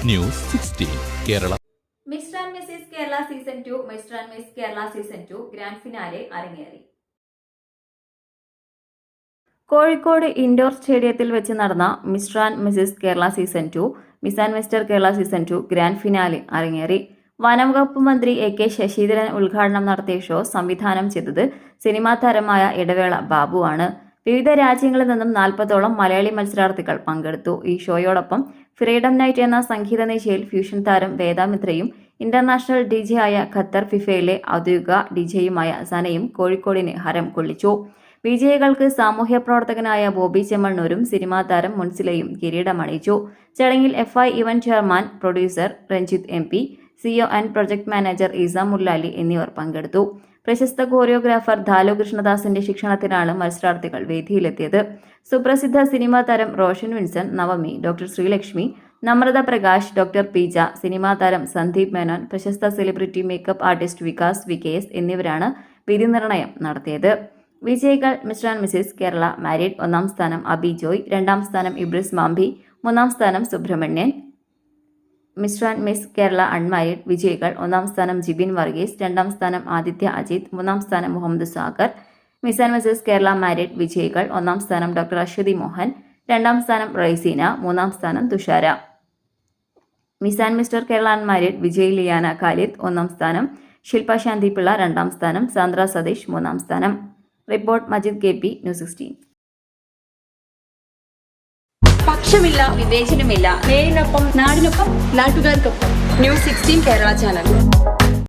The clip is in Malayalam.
News 16 Kerala. Mister and Mrs Kerala season 2 mister and miss Kerala season 2 grand finale അരങ്ങേറി. കോഴിക്കോട് ഇൻഡോർ സ്റ്റേഡിയത്തിൽ വെച്ച് നടന്ന mister and Mrs Kerala season 2 miss and mister Kerala season 2 grand finale അരങ്ങേറി. വനംവകുപ്പ് മന്ത്രി AK ശശീന്ദ്രൻ ഉദ്ഘാടനം നടത്തിയ ഷോ സംവിധാനം ചെയ്തത് സിനിമാ താരമായ ഇടവേള ബാബുവാണ്. വിവിധ രാജ്യങ്ങളിൽ നിന്നും 40ഓളം മലയാളി മത്സരാർത്ഥികൾ പങ്കെടുത്തു. ഈ ഷോയോടൊപ്പം ഫ്രീഡം നൈറ്റ് എന്ന സംഗീത നിശയിൽ ഫ്യൂഷൻ താരം വേദമിത്രയും ഇന്റർനാഷണൽ DJ ആയ ഖത്തർ ഫിഫയിലെ ഔദ്യോഗിക DJയുമായ സനയും കോഴിക്കോടിന് ഹരം കൊള്ളിച്ചു. വിജയികൾക്ക് സാമൂഹ്യ പ്രവർത്തകനായ ബോബി ചെമ്മണ്ണൂരും സിനിമാ താരം മുൻസിലയും കിരീടമണിയിച്ചു. ചടങ്ങിൽ FI event chairman producer Ranjith MP, CEO and project manager Eesa Mullali എന്നിവർ പങ്കെടുത്തു. പ്രശസ്ത കോറിയോഗ്രാഫർ ധാലു കൃഷ്ണദാസിന്റെ ശിക്ഷണത്തിനാണ് മത്സരാർത്ഥികൾ വേദിയിലെത്തിയത്. സുപ്രസിദ്ധ സിനിമാ താരം റോഷൻ വിൻസൻ, നവമി, ഡോക്ടർ ശ്രീലക്ഷ്മി, നമ്രത പ്രകാശ്, ഡോക്ടർ പീജ, സിനിമാ താരം സന്ദീപ് മേനോൻ, പ്രശസ്ത celebrity makeup artist Vikas VKS എന്നിവരാണ് വിധി നിർണയം നടത്തിയത്. വിജയികൾ mister and Mrs Kerala married, 1ാം സ്ഥാനം അബി ജോയ്, 2ാം സ്ഥാനം ഇബ്രിസ് മാംബി, 3ാം സ്ഥാനം Subramanian. Mister and miss Kerala unmarried വിജയികൾ: 1ാം സ്ഥാനം ജിബിൻ വർഗീസ്, 2ാം സ്ഥാനം ആദിത്യ അജിത്, 3ാം സ്ഥാനം Muhammad Sagar. Miss and Mrs Kerala married വിജയികൾ: 1ാം സ്ഥാനം ഡോക്ടർ അശ്വതി മോഹൻ, 2ാം സ്ഥാനം റൈസീന, 3ാം സ്ഥാനം Thushara. Miss and mister Kerala unmarried വിജയി ലിയാന ഖാലിദ്, 1ാം സ്ഥാനം ശില്പ ശാന്തിപിള്ള, 2ാം സ്ഥാനം സാന്ദ്ര സതീഷ്, 3ാം സ്ഥാനം. Report Majid KP, news 16. പക്ഷമില്ല, വിവേചനമില്ല. നേരിനൊപ്പം, നാടിനൊപ്പം, നാട്ടുകാർക്കൊപ്പം. News 16 Kerala channel.